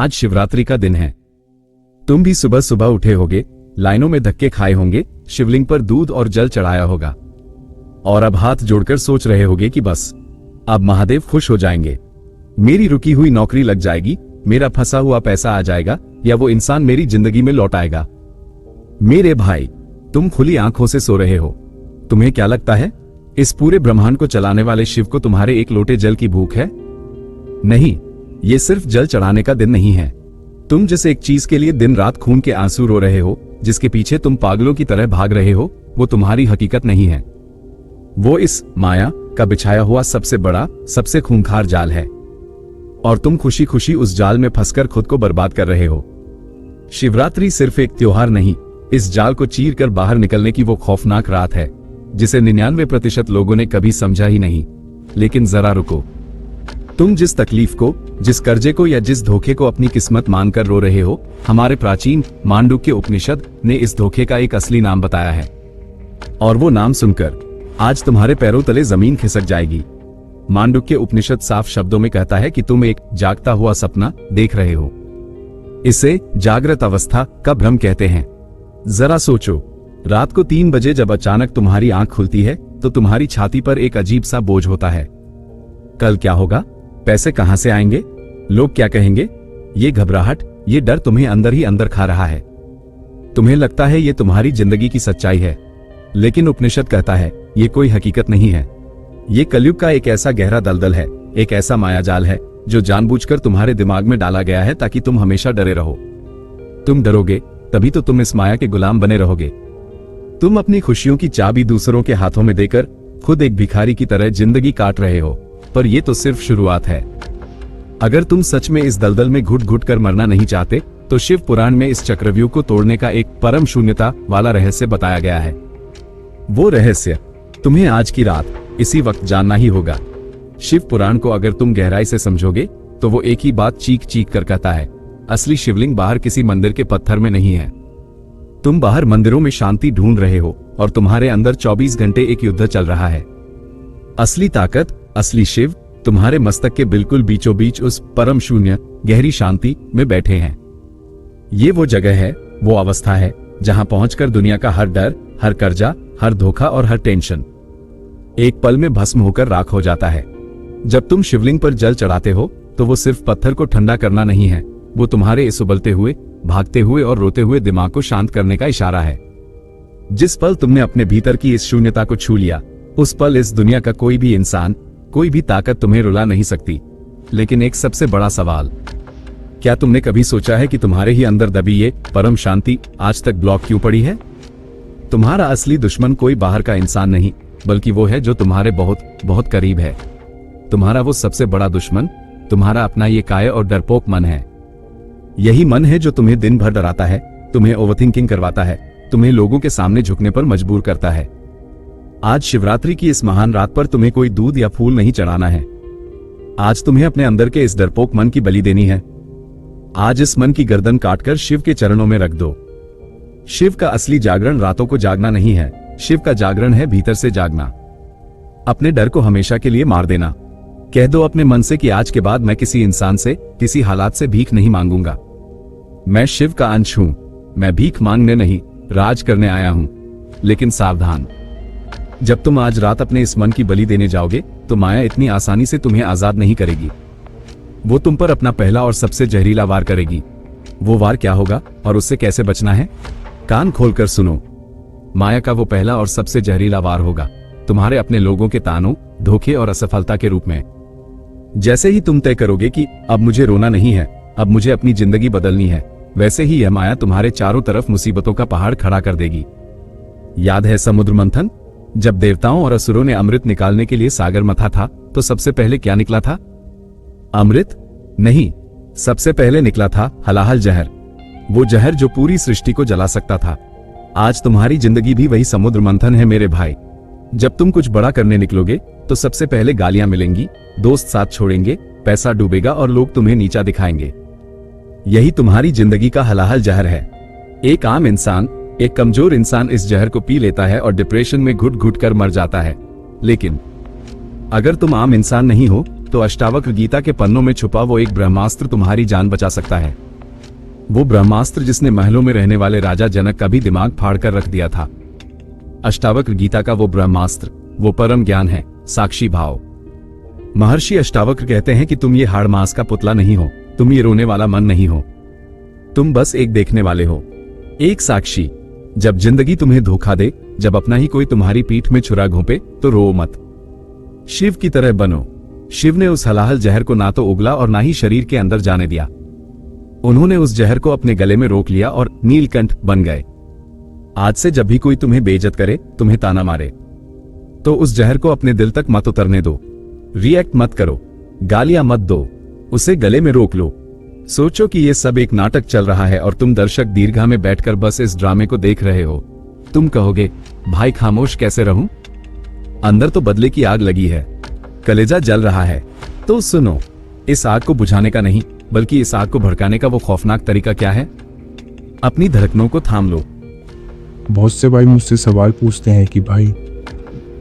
आज शिवरात्रि का दिन है। तुम भी सुबह सुबह उठे होगे, लाइनों में धक्के खाए होंगे, शिवलिंग पर दूध और जल चढ़ाया होगा और अब हाथ जोड़कर सोच रहे होगे कि बस अब महादेव खुश हो जाएंगे, मेरी रुकी हुई नौकरी लग जाएगी, मेरा फंसा हुआ पैसा आ जाएगा या वो इंसान मेरी जिंदगी में लौट आएगा। मेरे भाई, तुम खुली आंखों से सो रहे हो। तुम्हें क्या लगता है इस पूरे ब्रह्मांड को चलाने वाले शिव को तुम्हारे एक लोटे जल की भूख है? नहीं, ये सिर्फ जल चढ़ाने का दिन नहीं है। तुम जिस एक चीज के लिए दिन रात खून के आंसू रो रहे हो, जिसके पीछे तुम पागलों की तरह भाग रहे हो, वो तुम्हारी हकीकत नहीं है। वो इस माया का बिछाया हुआ सबसे बड़ा, सबसे खूंखार जाल है और तुम खुशी खुशी उस जाल में फंसकर खुद को बर्बाद कर रहे हो। शिवरात्रि सिर्फ एक त्योहार नहीं, इस जाल को चीर कर बाहर निकलने की वो खौफनाक रात है जिसे 99% लोगों ने कभी समझा ही नहीं। लेकिन जरा रुको, तुम जिस तकलीफ को, जिस कर्जे को या जिस धोखे को अपनी किस्मत मानकर रो रहे हो, हमारे प्राचीन मांडुक्य उपनिषद ने इस धोखे का एक असली नाम बताया है और वो नाम सुनकर आज तुम्हारे पैरों तले जमीन खिसक जाएगी। मांडुक्य उपनिषद साफ शब्दों में कहता है कि तुम एक जागता हुआ सपना देख रहे हो। इसे जागृत अवस्था का भ्रम कहते हैं। जरा सोचो, रात को 3 बजे जब अचानक तुम्हारी आंख खुलती है तो तुम्हारी छाती पर एक अजीब सा बोझ होता है। कल क्या होगा? पैसे कहां से आएंगे? लोग क्या कहेंगे? ये घबराहट, ये डर तुम्हें अंदर ही अंदर खा रहा है। तुम्हें लगता है ये तुम्हारी जिंदगी की सच्चाई है, लेकिन उपनिषद कहता है ये कोई हकीकत नहीं है। ये कलयुग का एक ऐसा गहरा दलदल है, एक ऐसा मायाजाल है जो जानबूझकर तुम्हारे दिमाग में डाला गया है ताकि तुम हमेशा डरे रहो। तुम डरोगे तभी तो तुम इस माया के गुलाम बने रहोगे। तुम अपनी खुशियों की चाबी दूसरों के हाथों में देकर खुद एक भिखारी की तरह जिंदगी काट रहे हो। पर ये तो सिर्फ शुरुआत है। अगर तुम सच में इस दलदल में घुट घुट कर मरना नहीं चाहते तो शिव पुराण में इस चक्रव्यूह को तोड़ने का एक परम शून्यता वाला रहस्य बताया गया है। वो रहस्य तुम्हें आज की रात इसी वक्त जानना ही होगा। शिव पुराण को अगर तुम गहराई से समझोगे तो वो एक ही बात चीख चीख कर कहता है, असली शिवलिंग बाहर किसी मंदिर के पत्थर में नहीं है। तुम बाहर मंदिरों में शांति ढूंढ रहे हो और तुम्हारे अंदर 24 घंटे एक युद्ध चल रहा है। असली ताकत, असली शिव तुम्हारे मस्तक के बिल्कुल बीचों बीच उस परम शून्य गहरी शांति में बैठे हैं। ये वो जगह है, वो अवस्था है जहां पहुंचकर दुनिया का हर डर, हर कर्जा, हर धोखा और हर टेंशन एक पल में भस्म होकर राख हो जाता है। जब तुम शिवलिंग पर जल चढ़ाते हो तो वो सिर्फ पत्थर को ठंडा करना नहीं है, वो तुम्हारे इस उबलते हुए, भागते हुए और रोते हुए दिमाग को शांत करने का इशारा है। जिस पल तुमने अपने भीतर की इस शून्यता को छू लिया, उस पल इस दुनिया का कोई भी इंसान, कोई भी ताकत तुम्हें रुला नहीं सकती। लेकिन एक सबसे बड़ा सवाल, क्या तुमने कभी सोचा है कि तुम्हारे ही अंदर दबी ये परम शांति आज तक ब्लॉक क्यों पड़ी है? तुम्हारा असली दुश्मन कोई बाहर का इंसान नहीं, बल्कि वो है जो तुम्हारे बहुत बहुत करीब है। तुम्हारा वो सबसे बड़ा दुश्मन तुम्हारा अपना ये काय और डरपोक मन है। यही मन है जो तुम्हें दिन भर डराता है, तुम्हें ओवरथिंकिंग करवाता है, तुम्हें लोगों के सामने झुकने पर मजबूर करता है। आज शिवरात्रि की इस महान रात पर तुम्हें कोई दूध या फूल नहीं चढ़ाना है। आज तुम्हें अपने अंदर के इस डरपोक मन की बलि देनी है। आज इस मन की गर्दन काटकर शिव के चरणों में रख दो। शिव का असली जागरण रातों को जागना नहीं है, शिव का जागरण है भीतर से जागना। अपने डर को हमेशा के लिए मार देना। कह दो अपने मन से कि आज के बाद मैं किसी इंसान से, किसी हालात से भीख नहीं मांगूंगा। मैं शिव का अंश हूं, मैं भीख मांगने नहीं, राज करने आया हूं। लेकिन सावधान, जब तुम आज रात अपने इस मन की बलि देने जाओगे तो माया इतनी आसानी से तुम्हें आजाद नहीं करेगी। वो तुम पर अपना पहला और सबसे जहरीला वार करेगी। वो वार क्या होगा और उससे कैसे बचना है? कान खोलकर सुनो। माया का वो पहला और सबसे जहरीला वार होगा तुम्हारे अपने लोगों के तानों, धोखे और असफलता के रूप में। जैसे ही तुम तय करोगे कि अब मुझे रोना नहीं है, अब मुझे अपनी जिंदगी बदलनी है, वैसे ही यह माया तुम्हारे चारों तरफ मुसीबतों का पहाड़ खड़ा कर देगी। याद है समुद्र मंथन? जब देवताओं और असुरों ने अमृत निकालने के लिए सागर मथा था तो सबसे पहले क्या निकला था? अमृत नहीं, सबसे पहले निकला था हलाहल जहर। वो जहर जो पूरी सृष्टि को जला सकता था। आज तुम्हारी जिंदगी भी वही समुद्र मंथन है मेरे भाई। जब तुम कुछ बड़ा करने निकलोगे तो सबसे पहले गालियां मिलेंगी, दोस्त साथ छोड़ेंगे, पैसा डूबेगा और लोग तुम्हें नीचा दिखाएंगे। यही तुम्हारी जिंदगी का हलाहल जहर है। एक आम इंसान, एक कमजोर इंसान इस जहर को पी लेता है और डिप्रेशन में घुट घुट कर मर जाता है। लेकिन अगर तुम आम इंसान नहीं हो, तो अष्टावक्र गीता के पन्नों में छुपा वो एक ब्रह्मास्त्र तुम्हारी जान बचा सकता है। वो ब्रह्मास्त्र जिसने महलों में रहने वाले राजा जनक का भी दिमाग फाड़ कर रख दिया था। अष्टावक्र गीता का वो ब्रह्मास्त्र, वो परम ज्ञान है, साक्षी भाव। महर्षि अष्टावक्र कहते हैं कि तुम ये हाड़ मांस का पुतला नहीं हो, तुम ये रोने वाला मन नहीं हो, तुम बस एक देखने वाले हो, एक साक्षी। जब जिंदगी तुम्हें धोखा दे, जब अपना ही कोई तुम्हारी पीठ में छुरा घोंपे, तो रो मत, शिव की तरह बनो। शिव ने उस हलाहल जहर को ना तो उगला और ना ही शरीर के अंदर जाने दिया। उन्होंने उस जहर को अपने गले में रोक लिया और नीलकंठ बन गए। आज से जब भी कोई तुम्हें बेइज्जत करे, तुम्हें ताना मारे, तो उस जहर को अपने दिल तक मत उतरने दो। रिएक्ट मत करो, गालियां मत दो, उसे गले में रोक लो। सोचो कि ये सब एक नाटक चल रहा है और तुम दर्शक दीर्घा में बैठकर बस इस ड्रामे को देख रहे हो। तुम कहोगे, भाई खामोश कैसे रहूं? अंदर तो बदले की आग लगी है, कलेजा जल रहा है। तो सुनो, इस आग को बुझाने का नहीं, बल्कि इस आग को भड़काने का वो खौफनाक तरीका क्या है? अपनी धड़कनों को थाम लो। बहुत से भाई मुझसे सवाल पूछते हैं कि भाई,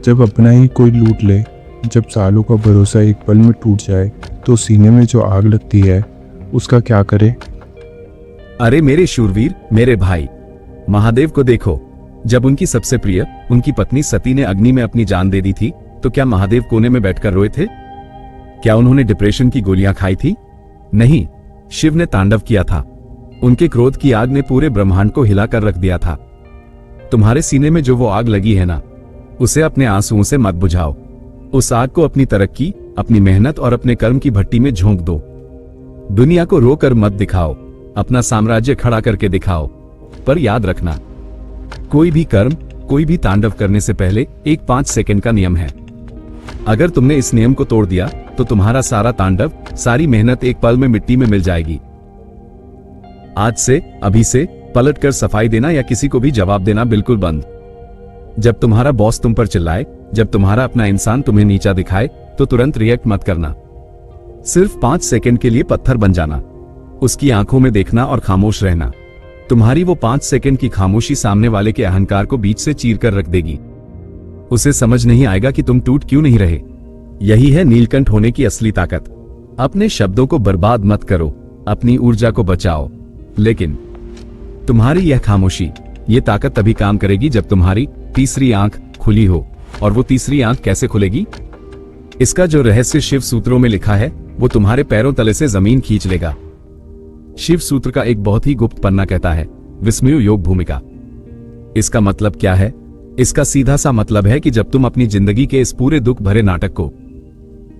जब अपना ही कोई लूट ले, जब सालों का भरोसा एक पल में टूट जाए, तो सीने में जो आग लगती है उसका क्या करे? अरे मेरे शूरवीर, मेरे भाई, महादेव को देखो। जब उनकी सबसे प्रिय, उनकी पत्नी सती ने अग्नि में अपनी जान दे दी थी, तो क्या महादेव कोने में बैठकर रोए थे? क्या उन्होंने डिप्रेशन की गोलियां खाई थी? नहीं, शिव ने तांडव किया था। उनके क्रोध की आग ने पूरे ब्रह्मांड को हिलाकर रख दिया था। तुम्हारे सीने में जो वो आग लगी है ना, उसे अपने आंसुओं से मत बुझाओ। उस आग को अपनी तरक्की, अपनी मेहनत और अपने कर्म की भट्टी में झोंक दो। दुनिया को रोकर मत दिखाओ, अपना साम्राज्य खड़ा करके दिखाओ। पर याद रखना, कोई भी कर्म, कोई भी तांडव करने से पहले एक 5 सेकंड का नियम है। अगर तुमने इस नियम को तोड़ दिया, तो तुम्हारा सारा तांडव, सारी मेहनत एक पल में मिट्टी में मिल जाएगी। आज से, अभी से पलटकर सफाई देना या किसी को भी जवाब देना बिल्कुल बंद। जब तुम्हारा बॉस तुम पर चिल्लाए, जब तुम्हारा अपना इंसान तुम्हें नीचा दिखाए, तो तुरंत रिएक्ट मत करना। सिर्फ 5 सेकंड के लिए पत्थर बन जाना, उसकी आंखों में देखना और खामोश रहना। तुम्हारी वो 5 सेकंड की खामोशी सामने वाले के अहंकार को बीच से चीर कर रख देगी। उसे समझ नहीं आएगा कि तुम टूट क्यों नहीं रहे। यही है नीलकंठ होने की असली ताकत। अपने शब्दों को बर्बाद मत करो, अपनी ऊर्जा को बचाओ। लेकिन तुम्हारी यह खामोशी, ये ताकत तभी काम करेगी जब तुम्हारी तीसरी आंख खुली हो। और वो तीसरी आंख कैसे खुलेगी? इसका जो रहस्य शिव सूत्रों में लिखा है, वो तुम्हारे पैरों तले से जमीन खींच लेगा। शिव सूत्र का एक बहुत ही गुप्त पन्ना कहता है, विस्मय योग भूमिका। इसका मतलब क्या है? इसका सीधा सा मतलब है कि जब तुम अपनी जिंदगी के इस पूरे दुख भरे नाटक को,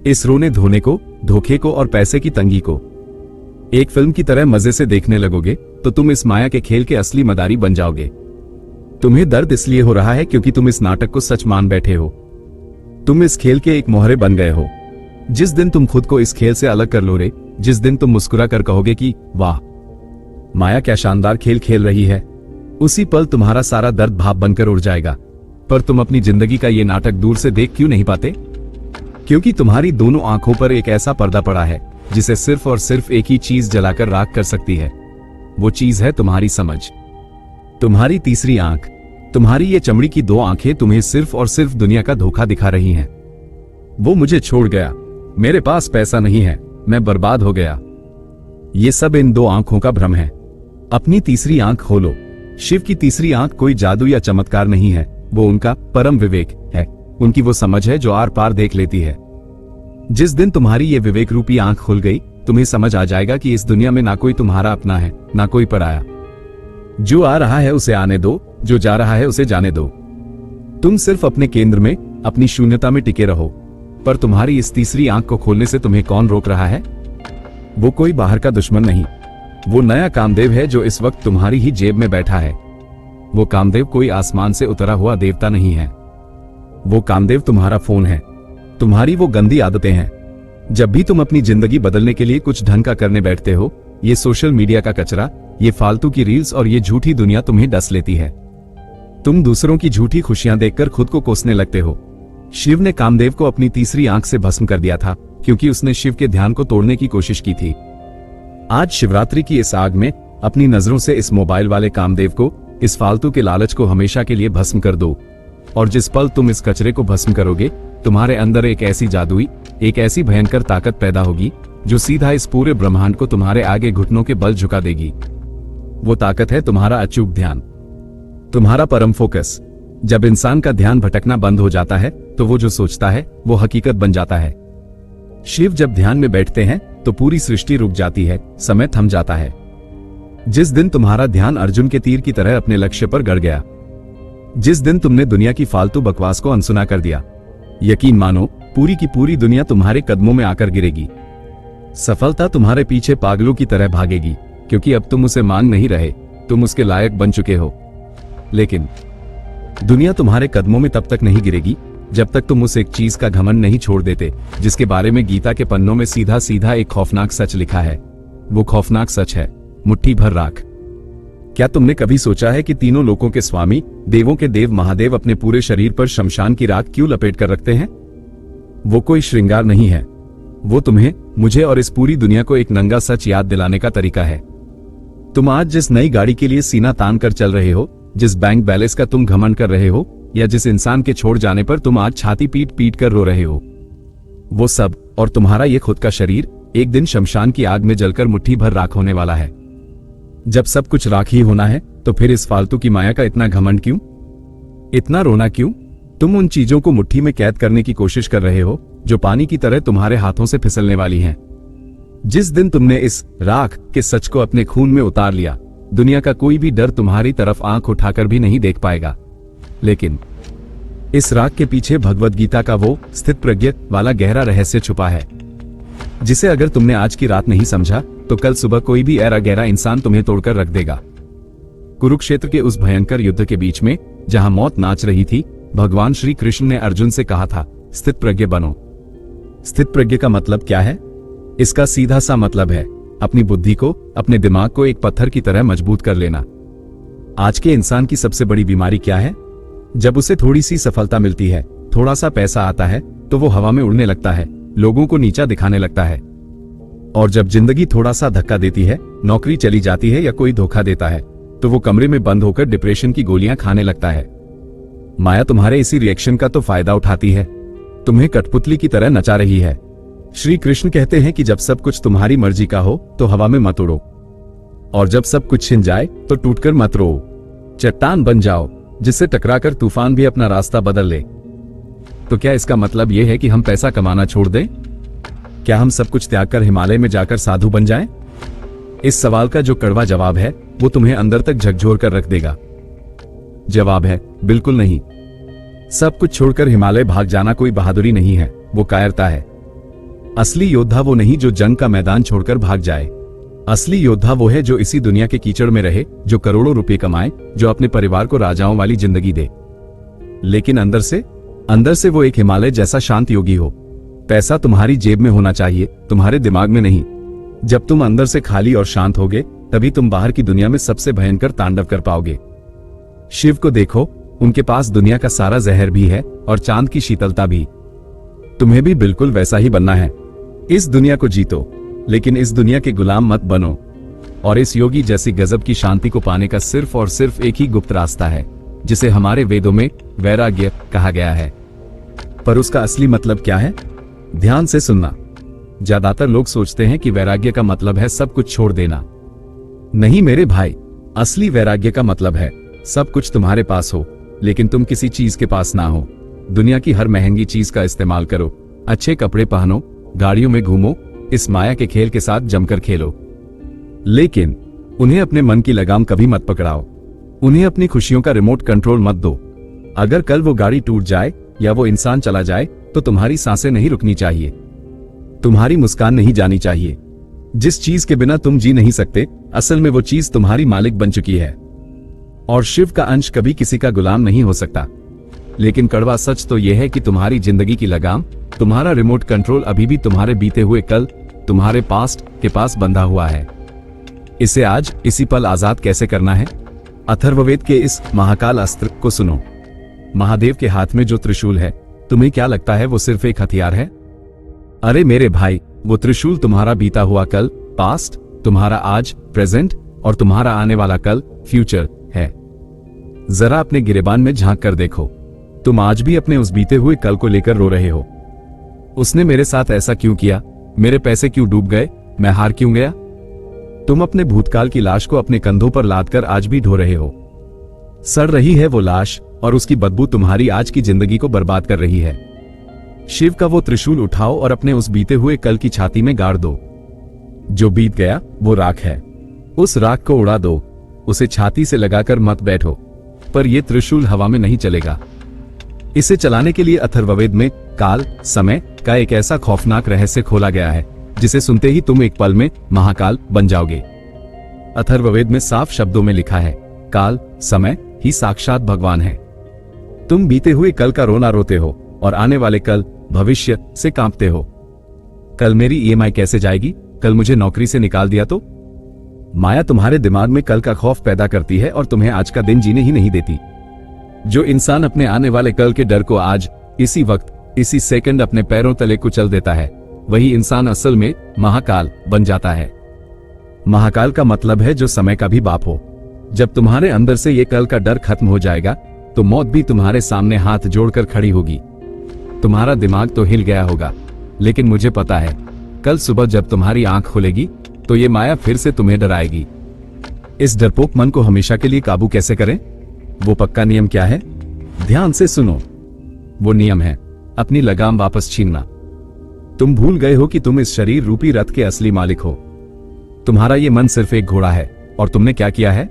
इस रोने धोने को, धोखे को और पैसे की तंगी को एक फिल्म की तरह मजे से देखने लगोगे, तो तुम इस माया के खेल के असली मदारी बन जाओगे। तुम्हें दर्द इसलिए हो रहा है क्योंकि तुम इस नाटक को सच मान बैठे हो। तुम इस खेल के एक मोहरे बन गए हो। जिस दिन तुम खुद को इस खेल से अलग कर लोगे, जिस दिन तुम मुस्कुरा कर कहोगे कि वाह, माया क्या शानदार खेल खेल रही है, उसी पल तुम्हारा सारा दर्द भाप बनकर उड़ जाएगा। पर तुम अपनी जिंदगी का ये नाटक दूर से देख क्यों नहीं पाते? क्योंकि तुम्हारी दोनों आंखों पर एक ऐसा पर्दा पड़ा है जिसे सिर्फ और सिर्फ एक ही चीज जलाकर राख कर सकती है। वो चीज है तुम्हारी समझ, तुम्हारी तीसरी आंख। तुम्हारी ये चमड़ी की 2 आंखें तुम्हें सिर्फ और सिर्फ दुनिया का धोखा दिखा रही हैं। वो मुझे छोड़ गया, मेरे पास पैसा नहीं है, मैं बर्बाद हो गया। ये सब इन 2 आंखों का भ्रम है। अपनी तीसरी आंख खोलो। शिव की तीसरी आंख कोई जादू या चमत्कार नहीं है, वो उनका परम विवेक है। उनकी वो समझ है जो आर पार देख लेती है। जिस दिन तुम्हारी ये विवेक रूपी आंख खुल गई, तुम्हें समझ आ जाएगा कि इस दुनिया में ना कोई तुम्हारा अपना है, ना कोई पराया। जो आ रहा है उसे आने दो, जो जा रहा है उसे जाने दो। तुम सिर्फ अपने केंद्र में, अपनी शून्यता में टिके रहो। पर तुम्हारी इस तीसरी आंख को खोलने से तुम्हें कौन रोक रहा है? वो कोई बाहर का दुश्मन नहीं, वो नया कामदेव है जो इस वक्त तुम्हारी ही जेब में बैठा है। वो कामदेव कोई आसमान से उतरा हुआ देवता नहीं है। वो कामदेव तुम्हारा फोन है, तुम्हारी वो गंदी आदतें हैं। जब भी तुम अपनी जिंदगी बदलने के लिए कुछ ढंग का करने बैठते हो, ये सोशल मीडिया का कचरा, ये फालतू की रील्स और ये झूठी दुनिया तुम्हें डस लेती है। तुम दूसरों की झूठी खुशियां देखकर खुद को कोसने लगते हो। शिव ने कामदेव को अपनी तीसरी आंख से भस्म कर दिया था, क्योंकि उसने शिव के ध्यान को तोड़ने की कोशिश की थी। आज शिवरात्रि की इस आग में अपनी नजरों से इस मोबाइल वाले कामदेव को, इस फालतू के लालच को हमेशा के लिए भस्म कर दो। और जिस पल तुम इस कचरे को भस्म करोगे, तुम्हारे अंदर एक ऐसी जादुई, एक ऐसी भयंकर ताकत पैदा होगी जो सीधा इस पूरे ब्रह्मांड को तुम्हारे आगे घुटनों के बल झुका देगी। वो ताकत है तुम्हारा अचूक ध्यान, तुम्हारा परम फोकस। जब इंसान का ध्यान भटकना बंद हो जाता है तो वो जो सोचता है वो हकीकत बन जाता है। शिव जब ध्यान में बैठते हैं तो पूरी सृष्टि रुक जाती है, समय थम जाता है। जिस दिन तुम्हारा ध्यान अर्जुन के तीर की तरह अपने लक्ष्य पर गड़ गया, जिस दिन तुमने दुनिया की फालतू बकवास को अनसुना कर दिया, यकीन मानो पूरी की पूरी दुनिया तुम्हारे कदमों में आकर गिरेगी। सफलता तुम्हारे पीछे पागलों की तरह भागेगी, क्योंकि अब तुम उसे मांग नहीं रहे, तुम उसके लायक बन चुके हो। लेकिन दुनिया तुम्हारे कदमों में तब तक नहीं गिरेगी जब तक तुम उस एक चीज का घमंड नहीं छोड़ देते जिसके बारे में गीता के पन्नों में सीधा सीधा एक खौफनाक सच लिखा है। वो खौफनाक सच है मुट्ठी भर राख। क्या तुमने कभी सोचा है कि तीनों लोकों के स्वामी, देवों के देव महादेव अपने पूरे शरीर पर शमशान की राख क्यों लपेट कर रखते हैं? वो कोई श्रृंगार नहीं है, वो तुम्हें, मुझे और इस पूरी दुनिया को एक नंगा सच याद दिलाने का तरीका है। तुम आज जिस नई गाड़ी के लिए सीना तान कर चल रहे हो, जिस बैंक बैलेंस का तुम घमंड कर रहे हो, या जिस इंसान के छोड़ जाने पर तुम आज छाती पीट पीट कर रो रहे हो, वो सब और तुम्हारा ये खुद का शरीर एक दिन शमशान की आग में जलकर मुट्ठी भर राख होने वाला है। जब सब कुछ राख ही होना है तो फिर इस फालतू की माया का इतना घमंड क्यों, इतना रोना क्यों? तुम उन चीजों को मुट्ठी में कैद करने की कोशिश कर रहे हो जो पानी की तरह तुम्हारे हाथों से फिसलने वाली हैं। जिस दिन तुमने इस राख के सच को अपने खून में उतार लिया, दुनिया का कोई भी डर तुम्हारी तरफ आंख उठाकर भी नहीं देख पाएगा। लेकिन इस राख के पीछे भगवद गीता का वो स्थित प्रज्ञ वाला गहरा रहस्य छुपा है, जिसे अगर तुमने आज की रात नहीं समझा तो कल सुबह कोई भी ऐरा गहरा इंसान तुम्हें तोड़कर रख देगा। कुरुक्षेत्र के उस भयंकर युद्ध के बीच में जहां मौत नाच रही थी, भगवान श्री कृष्ण ने अर्जुन से कहा था, स्थित प्रज्ञ बनो। स्थित प्रज्ञ का मतलब क्या है? इसका सीधा सा मतलब है अपनी बुद्धि को, अपने दिमाग को एक पत्थर की तरह मजबूत कर लेना। आज के इंसान की सबसे बड़ी बीमारी क्या है? जब उसे थोड़ी सी सफलता मिलती है, थोड़ा सा पैसा आता है, तो वो हवा में उड़ने लगता है, लोगों को नीचा दिखाने लगता है। और जब जिंदगी थोड़ा सा धक्का देती है, नौकरी चली जाती है या कोई धोखा देता है, तो वो कमरे में बंद होकर डिप्रेशन की गोलियां खाने लगता है। माया तुम्हारे इसी रिएक्शन का तो फायदा उठाती है, तुम्हें कठपुतली की तरह नचा रही है। श्री कृष्ण कहते हैं कि जब सब कुछ तुम्हारी मर्जी का हो तो हवा में मत उड़ो, और जब सब कुछ छिन जाए तो टूटकर मत रो, चट्टान बन जाओ जिससे टकराकर तूफान भी अपना रास्ता बदल ले। तो क्या इसका मतलब यह है कि हम पैसा कमाना छोड़ दें? क्या हम सब कुछ त्याग कर हिमालय में जाकर साधु बन जाएं? इस सवाल का जो कड़वा जवाब है वो तुम्हें अंदर तक झकझोर कर रख देगा। जवाब है बिल्कुल नहीं। सब कुछ छोड़कर हिमालय भाग जाना कोई बहादुरी नहीं है, वो कायरता है। असली योद्धा वो नहीं जो जंग का मैदान छोड़कर भाग जाए। असली योद्धा वो है जो इसी दुनिया के कीचड़ में रहे, जो करोड़ों रुपए कमाए, जो अपने परिवार को राजाओं वाली जिंदगी दे, लेकिन अंदर से वो एक हिमालय जैसा शांत योगी हो। पैसा तुम्हारी जेब में होना चाहिए, तुम्हारे दिमाग में नहीं। जब तुम अंदर से खाली और शांत होगे, तभी तुम बाहर की दुनिया में सबसे भयंकर तांडव कर पाओगे। शिव को देखो, उनके पास दुनिया का सारा जहर भी है और चांद की शीतलता भी। तुम्हें भी बिल्कुल वैसा ही बनना है। इस दुनिया को जीतो, लेकिन इस दुनिया के गुलाम मत बनो। और इस योगी जैसी गजब की शांति को पाने का सिर्फ और सिर्फ एक ही गुप्त रास्ता है, जिसे हमारे वेदों में वैराग्य कहा गया है। पर उसका असली मतलब क्या है? ध्यान से सुनना। ज्यादातर लोग सोचते हैं कि वैराग्य का मतलब है सब कुछ छोड़ देना। नहीं मेरे भाई, असली वैराग्य का मतलब है सब कुछ तुम्हारे पास हो, लेकिन तुम किसी चीज के पास ना हो। दुनिया की हर महंगी चीज का इस्तेमाल करो, अच्छे कपड़े पहनो, गाड़ियों में घूमो, इस माया के खेल के साथ जमकर खेलो, लेकिन उन्हें अपने मन की लगाम कभी मत पकड़ाओ। उन्हें अपनी खुशियों का रिमोट कंट्रोल मत दो। अगर कल वो गाड़ी टूट जाए या वो इंसान चला जाए तो तुम्हारी सांसें नहीं रुकनी चाहिए, तुम्हारी मुस्कान नहीं जानी चाहिए। जिस चीज के बिना तुम जी नहीं सकते, असल में वो चीज तुम्हारी मालिक बन चुकी है। और शिव का अंश कभी किसी का गुलाम नहीं हो सकता। लेकिन कड़वा सच तो यह है कि तुम्हारी जिंदगी की लगाम, तुम्हारा रिमोट कंट्रोल अभी भी तुम्हारे बीते हुए कल, तुम्हारे पास्ट के पास बंधा हुआ है। इसे आज इसी पल आजाद कैसे करना है? अथर्ववेद के इस महाकाल अस्त्र को सुनो। महादेव के हाथ में जो त्रिशूल है, तुम्हें क्या लगता है वो सिर्फ एक हथियार है? अरे मेरे भाई, वो त्रिशूल तुम्हारा बीता हुआ कल, पास्ट, तुम्हारा आज, प्रेजेंट, और तुम्हारा आने वाला कल, फ्यूचर है। जरा अपने गिरेबान में झांक कर देखो, तुम आज भी अपने उस बीते हुए कल को लेकर रो रहे हो। उसने मेरे साथ ऐसा क्यों किया? मेरे पैसे क्यों डूब गए? मैं हार क्यों गया? तुम अपने भूतकाल की लाश को अपने कंधों पर लादकर आज भी ढो रहे हो। सड़ रही है वो लाश और उसकी बदबू तुम्हारी आज की जिंदगी को बर्बाद कर रही है। शिव का वो त्रिशूल उठाओ और अपने उस बीते हुए कल की छाती में गाड़ दो। जो बीत गया वो राख है, उस राख को उड़ा दो, उसे छाती से लगाकर मत बैठो। पर यह त्रिशूल हवा में नहीं चलेगा। इसे चलाने के लिए अथर्ववेद में काल, समय का एक ऐसा खौफनाक रहस्य खोला गया है जिसे सुनते ही तुम एक पल में महाकाल बन जाओगे। अथर्ववेद में साफ शब्दों में लिखा है, काल, समय ही साक्षात भगवान है। तुम बीते हुए कल का रोना रोते हो और आने वाले कल, भविष्य से कांपते हो। कल मेरी ईएमआई कैसे जाएगी? कल मुझे नौकरी से निकाल दिया तो? माया तुम्हारे दिमाग में कल का खौफ पैदा करती है और तुम्हें आज का दिन जीने ही नहीं देती। जो इंसान अपने आने वाले कल के डर को आज, इसी वक्त, इसी सेकंड अपने पैरों तले कुचल देता है, वही इंसान असल में महाकाल बन जाता है। महाकाल का मतलब है जो समय का भी बाप हो। जब तुम्हारे अंदर से ये कल का डर खत्म हो जाएगा तो मौत भी तुम्हारे सामने हाथ जोड़कर खड़ी होगी। तुम्हारा दिमाग तो हिल गया होगा, लेकिन मुझे पता है कल सुबह जब तुम्हारी आंख खुलेगी तो ये माया फिर से तुम्हें डराएगी। इस डरपोक मन को हमेशा के लिए काबू कैसे करें? वो पक्का नियम क्या है? ध्यान से सुनो। वो नियम है अपनी लगाम वापस छीनना। तुम भूल गए हो कि तुम इस शरीर रूपी रथ के असली मालिक हो। तुम्हारा ये मन सिर्फ एक घोड़ा है और तुमने क्या किया है?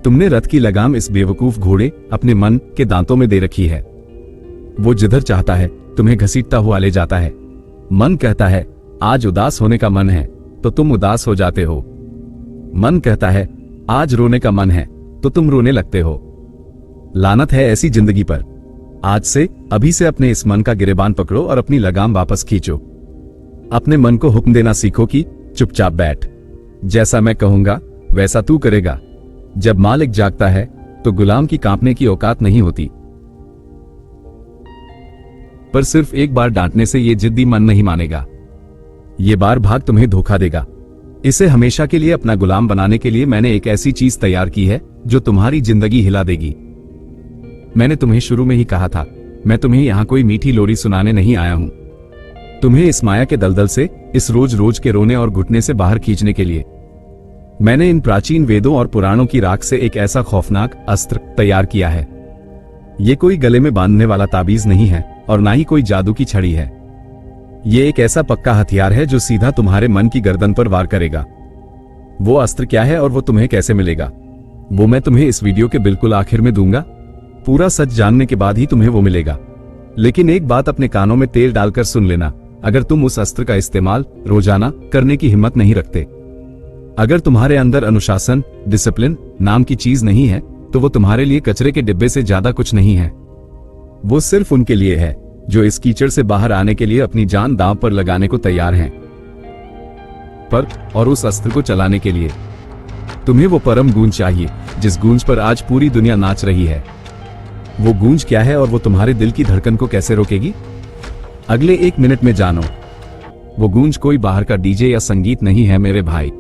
तुमने रथ की लगाम इस बेवकूफ घोड़े अपने मन के दांतों में दे रखी है। वो जिधर चाहता है तुम्हें घसीटता हुआ ले जाता है। मन कहता है आज उदास होने का मन है तो तुम उदास हो जाते हो। मन कहता है आज रोने का मन है तो तुम रोने लगते हो। लानत है ऐसी जिंदगी पर। आज से, अभी से अपने इस मन का गिरेबान पकड़ो और अपनी लगाम वापस खींचो। अपने मन को हुक्म देना सीखो कि चुपचाप बैठ, जैसा मैं कहूंगा वैसा तू करेगा। जब मालिक जागता है तो गुलाम की कांपने की औकात नहीं होती। पर सिर्फ एक बार डांटने से ये जिद्दी मन नहीं मानेगा। ये बार भाग तुम्हें धोखा देगा। इसे हमेशा के लिए अपना गुलाम बनाने के लिए मैंने एक ऐसी चीज तैयार की है जो तुम्हारी जिंदगी हिला देगी। मैंने तुम्हें शुरू में ही कहा था, मैं तुम्हें यहां कोई मीठी लोरी सुनाने नहीं आया हूं। तुम्हें इस माया के दलदल से, इस रोज रोज के रोने और घुटने से बाहर खींचने के लिए मैंने इन प्राचीन वेदों और पुराणों की राख से एक ऐसा खौफनाक अस्त्र तैयार किया है। ये कोई गले में बांधने वाला ताबीज नहीं है और ना ही कोई जादू की छड़ी है। ये एक ऐसा पक्का हथियार है जो सीधा तुम्हारे मन की गर्दन पर वार करेगा। वो अस्त्र क्या है और वो तुम्हें कैसे मिलेगा, वो मैं तुम्हें इस वीडियो के बिल्कुल आखिर में दूंगा। पूरा सच जानने के बाद ही तुम्हें वो मिलेगा। लेकिन एक बात अपने कानों में तेल डालकर सुन लेना, अगर तुम उस अस्त्र का इस्तेमाल रोजाना करने की हिम्मत नहीं रखते, अगर तुम्हारे अंदर अनुशासन, डिसिप्लिन नाम की चीज नहीं है, तो वो तुम्हारे लिए कचरे के डिब्बे से ज्यादा कुछ नहीं है। वो सिर्फ उनके लिए है जो इस कीचड़ से बाहर आने के लिए अपनी जान दांव पर लगाने को तैयार हैं। पर और उस अस्त्र को चलाने के लिए तुम्हें वो परम गूंज चाहिए जिस गूंज पर आज पूरी दुनिया नाच रही है। वो गूंज क्या है और वो तुम्हारे दिल की धड़कन को कैसे रोकेगी, अगले 1 मिनट में जानो। वो गूंज कोई बाहर का डीजे या संगीत नहीं है मेरे भाई।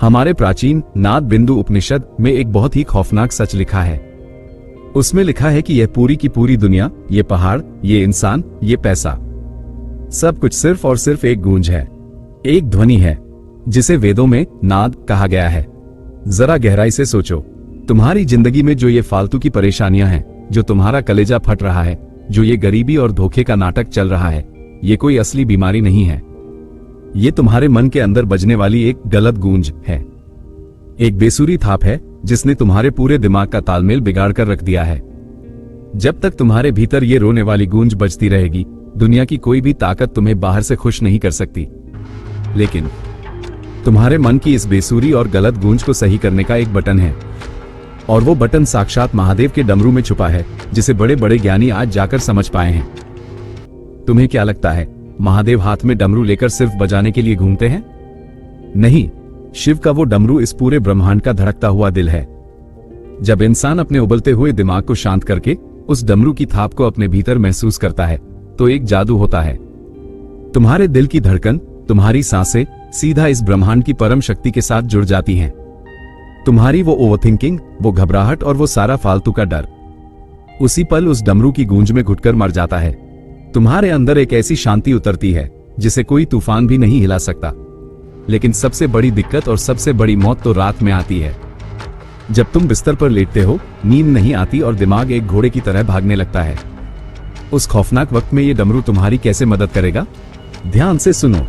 हमारे प्राचीन नाद बिंदु उपनिषद में एक बहुत ही खौफनाक सच लिखा है। उसमें लिखा है कि यह पूरी की पूरी दुनिया, ये पहाड़, ये इंसान, ये पैसा, सब कुछ सिर्फ और सिर्फ एक गूंज है, एक ध्वनि है जिसे वेदों में नाद कहा गया है। जरा गहराई से सोचो, तुम्हारी जिंदगी में जो ये फालतू की परेशानियां हैं, जो तुम्हारा कलेजा फट रहा है, जो ये गरीबी और धोखे का नाटक चल रहा है, ये कोई असली बीमारी नहीं है। ये तुम्हारे मन के अंदर बजने वाली एक गलत गूंज है, एक बेसुरी थाप है जिसने तुम्हारे पूरे दिमाग का तालमेल बिगाड़ कर रख दिया है। जब तक तुम्हारे भीतर ये रोने वाली गूंज बजती रहेगी, दुनिया की कोई भी ताकत तुम्हें बाहर से खुश नहीं कर सकती। लेकिन तुम्हारे मन की इस बेसुरी और गलत गूंज को सही करने का एक बटन है, और वो बटन साक्षात महादेव के डमरू में छुपा है, जिसे बड़े बड़े ज्ञानी आज जाकर समझ पाए हैं। तुम्हें क्या लगता है महादेव हाथ में डमरू लेकर सिर्फ बजाने के लिए घूमते हैं? नहीं, शिव का वो डमरू इस पूरे ब्रह्मांड का धड़कता हुआ दिल है। जब इंसान अपने उबलते हुए दिमाग को शांत करके उस डमरू की थाप को अपने भीतर महसूस करता है, तो एक जादू होता है। तुम्हारे दिल की धड़कन, तुम्हारी सांसें सीधा इस ब्रह्मांड की परम शक्ति के साथ जुड़ जाती हैं। तुम्हारी वो ओवरथिंकिंग, वो घबराहट और वो सारा फालतू का डर उसी पल उस डमरू की गूंज में घुटकर मर जाता है। तुम्हारे अंदर एक ऐसी शांति उतरती है जिसे कोई तूफान भी नहीं हिला सकता। लेकिन सबसे बड़ी दिक्कत और सबसे बड़ी मौत तो रात में आती है। जब तुम बिस्तर पर लेटते हो, नींद नहीं आती और दिमाग एक घोड़े की तरह भागने लगता है। उस खौफनाक वक्त में ये डमरू तुम्हारी कैसे मदद करेगा? ध्यान से सुनो।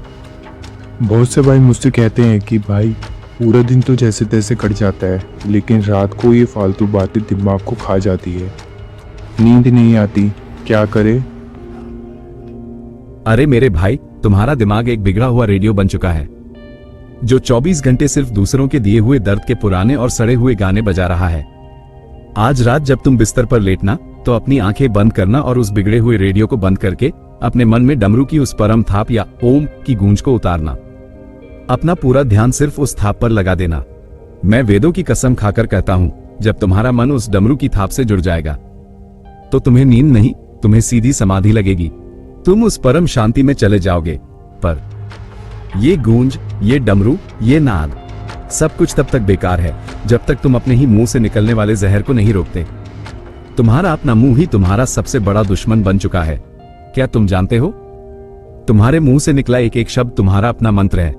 बहुत से भाई मुझसे कहते हैं कि भाई पूरा दिन तो जैसे तैसे कट जाता है, लेकिन रात को ये फालतू बातें दिमाग को खा जाती है, नींद नहीं आती, क्या करे? अरे मेरे भाई, तुम्हारा दिमाग एक बिगड़ा हुआ रेडियो बन चुका है जो 24 घंटे सिर्फ दूसरों के दिए हुए दर्द के पुराने और सड़े हुए गाने बजा रहा है। आज रात जब तुम बिस्तर पर लेटना तो अपनी आंखें बंद करना और उस बिगड़े हुए रेडियो को बंद करके अपने मन में डमरू की उस परम थाप या ओम की गूंज को उतारना। अपना पूरा ध्यान सिर्फ उस थाप पर लगा देना। मैं वेदों की कसम खाकर कहता हूं, जब तुम्हारा मन उस डमरू की थाप से जुड़ जाएगा तो तुम्हें नींद नहीं, तुम्हें सीधी समाधि लगेगी। तुम उस परम शांति में चले जाओगे। पर ये गूंज, ये डमरू, ये नाद, सब कुछ तब तक बेकार है जब तक तुम अपने ही मुंह से निकलने वाले जहर को नहीं रोकते। तुम्हारा अपना मुंह ही तुम्हारा सबसे बड़ा दुश्मन बन चुका है। क्या तुम जानते हो? तुम्हारे मुंह से निकला एक एक शब्द तुम्हारा अपना मंत्र है।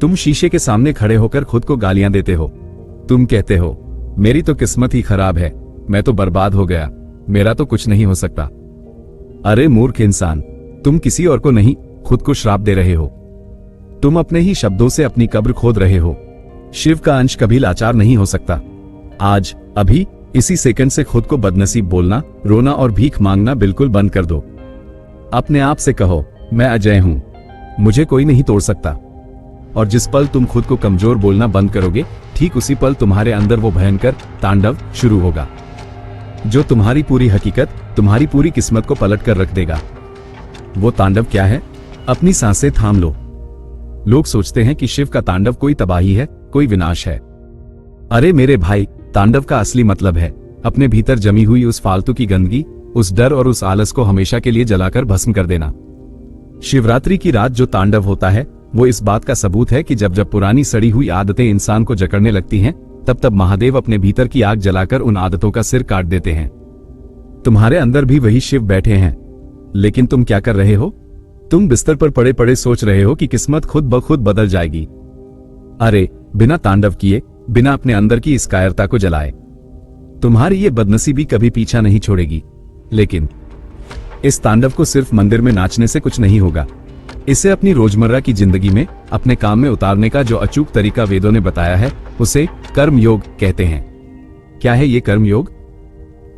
तुम शीशे के सामने खड़े होकर खुद को गालियां देते हो। तुम कहते हो, मेरी तो किस्मत ही खराब है, मैं तो बर्बाद हो गया, मेरा तो कुछ नहीं हो सकता। अरे मूर्ख इंसान, तुम किसी और को नहीं, खुद को श्राप दे रहे हो। तुम अपने ही शब्दों से अपनी कब्र खोद रहे हो। शिव का अंश कभी लाचार नहीं हो सकता। आज, अभी, इसी सेकंड से खुद को बदनसीब बोलना, रोना और भीख मांगना बिल्कुल बंद कर दो। अपने आप से कहो, मैं अजय हूं, मुझे कोई नहीं तोड़ सकता। और जिस पल तुम खुद को कमजोर बोलना बंद करोगे, ठीक उसी पल तुम्हारे अंदर वो भयंकर तांडव शुरू होगा जो तुम्हारी पूरी हकीकत, तुम्हारी पूरी किस्मत को पलट कर रख देगा। वो तांडव क्या है? अपनी सांसें थाम लो। लोग सोचते हैं कि शिव का तांडव कोई तबाही है, कोई विनाश है। अरे मेरे भाई, तांडव का असली मतलब है अपने भीतर जमी हुई उस फालतू की गंदगी, उस डर और उस आलस को हमेशा के लिए जलाकर भस्म कर देना। शिवरात्रि की रात जो तांडव होता है वो इस बात का सबूत है कि जब जब पुरानी सड़ी हुई आदतें इंसान को जकड़ने लगती हैं, तब तब महादेव अपने भीतर की आग जलाकर उन आदतों का सिर काट देते हैं। तुम्हारे अंदर भी वही शिव बैठे हैं, लेकिन तुम क्या कर रहे हो? तुम बिस्तर पर पड़े पड़े सोच रहे हो कि किस्मत खुद ब खुद बदल जाएगी। अरे बिना तांडव किए, बिना अपने अंदर की इस कायरता को जलाए, तुम्हारी ये बदनसीबी कभी पीछा नहीं छोड़ेगी। लेकिन इस तांडव को सिर्फ मंदिर में नाचने से कुछ नहीं होगा। इसे अपनी रोजमर्रा की जिंदगी में, अपने काम में उतारने का जो अचूक तरीका वेदों ने बताया है, उसे कर्म योग कहते हैं। क्या है ये कर्म योग?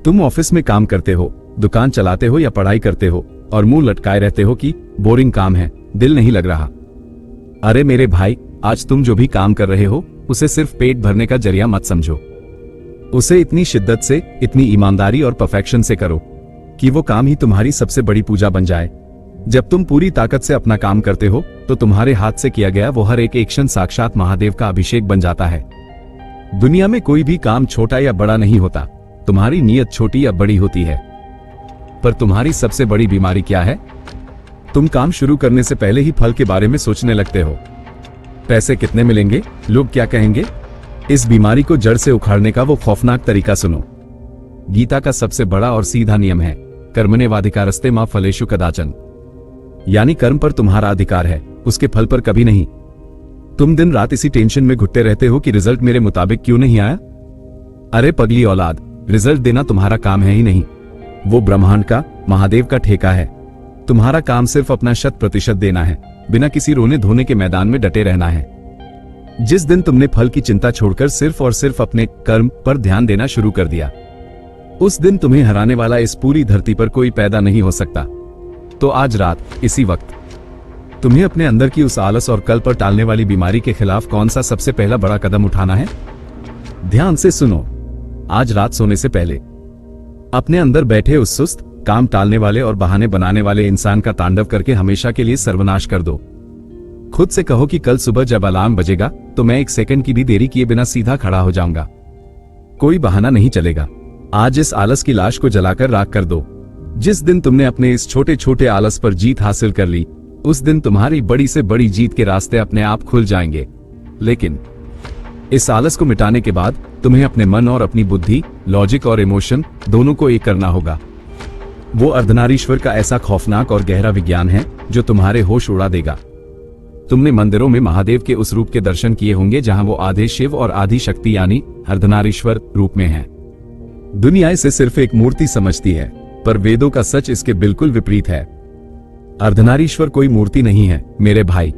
तुम ऑफिस में काम करते हो, दुकान चलाते हो या पढ़ाई करते हो और मुंह लटकाए रहते हो कि बोरिंग काम है, दिल नहीं लग रहा। अरे मेरे भाई, आज तुम जो भी काम कर रहे हो उसे सिर्फ पेट भरने का जरिया मत समझो। उसे इतनी शिद्दत से, इतनी ईमानदारी और परफेक्शन से करो कि वो काम ही तुम्हारी सबसे बड़ी पूजा बन जाए। जब तुम पूरी ताकत से अपना काम करते हो तो तुम्हारे हाथ से किया गया वो हर एक एक्शन साक्षात महादेव का अभिषेक बन जाता है। दुनिया में कोई भी काम छोटा या बड़ा नहीं होता, तुम्हारी नीयत छोटी या बड़ी होती है। पर तुम्हारी सबसे बड़ी बीमारी क्या है? तुम काम शुरू करने से पहले ही फल के बारे में सोचने लगते हो। पैसे कितने मिलेंगे, लोग क्या कहेंगे? इस बीमारी को जड़ से उखाड़ने का वो खौफनाक तरीका सुनो। गीता का सबसे बड़ा और सीधा नियम है, कर्मण्येवाधिकारस्ते मा फलेषु कदाचन। यानी कर्म पर तुम्हारा अधिकार है, उसके फल पर कभी नहीं। तुम दिन रात इसी टेंशन में घुटते रहते हो कि रिजल्ट मेरे मुताबिक क्यों नहीं आया। अरे पगली औलाद, रिजल्ट देना तुम्हारा काम है ही नहीं, वो ब्रह्मांड का, महादेव का ठेका है। तुम्हारा काम सिर्फ अपना 100% देना है, बिना किसी रोने धोने के मैदान में डटे रहना है। जिस दिन तुमने फल की चिंता छोड़कर सिर्फ और सिर्फ अपने कर्म पर ध्यान देना शुरू कर दिया, उस दिन तुम्हें हराने वाला इस पूरी धरती पर कोई पैदा नहीं हो सकता। तो आज रात, इसी वक्त, तुम्हें अपने अंदर की उस आलस और कल पर टालने वाली बीमारी के खिलाफ कौन सा सबसे पहला बड़ा कदम उठाना है? ध्यान से सुनो। आज रात सोने से पहले अपने अंदर बैठे उस सुस्त, काम टालने वाले और बहाने बनाने वाले इंसान का तांडव करके हमेशा के लिए सर्वनाश कर दो। खुद से कहो कि कल सुबह जब अलार्म बजेगा तो मैं 1 सेकंड की भी देरी किए बिना सीधा खड़ा हो जाऊंगा। कोई बहाना नहीं चलेगा। आज इस आलस की लाश को जलाकर राख कर दो। जिस दिन तुमने अपने इस छोटे छोटे आलस पर जीत हासिल कर ली, उस दिन तुम्हारी बड़ी से बड़ी जीत के रास्ते अपने आप खुल जाएंगे। लेकिन इस आलस को मिटाने के बाद तुम्हें अपने मन और अपनी बुद्धि, लॉजिक और इमोशन दोनों को एक करना होगा। वो अर्धनारीश्वर का ऐसा खौफनाक और गहरा विज्ञान है जो तुम्हारे होश उड़ा देगा। तुमने मंदिरों में महादेव के उस रूप के दर्शन किए होंगे जहां वो आधे शिव और आधी शक्ति यानी अर्धनारीश्वर रूप में है। दुनिया इसे सिर्फ एक मूर्ति समझती है, पर वेदों का सच इसके बिल्कुल विपरीत है। अर्धनारीश्वर कोई मूर्ति नहीं है मेरे भाई,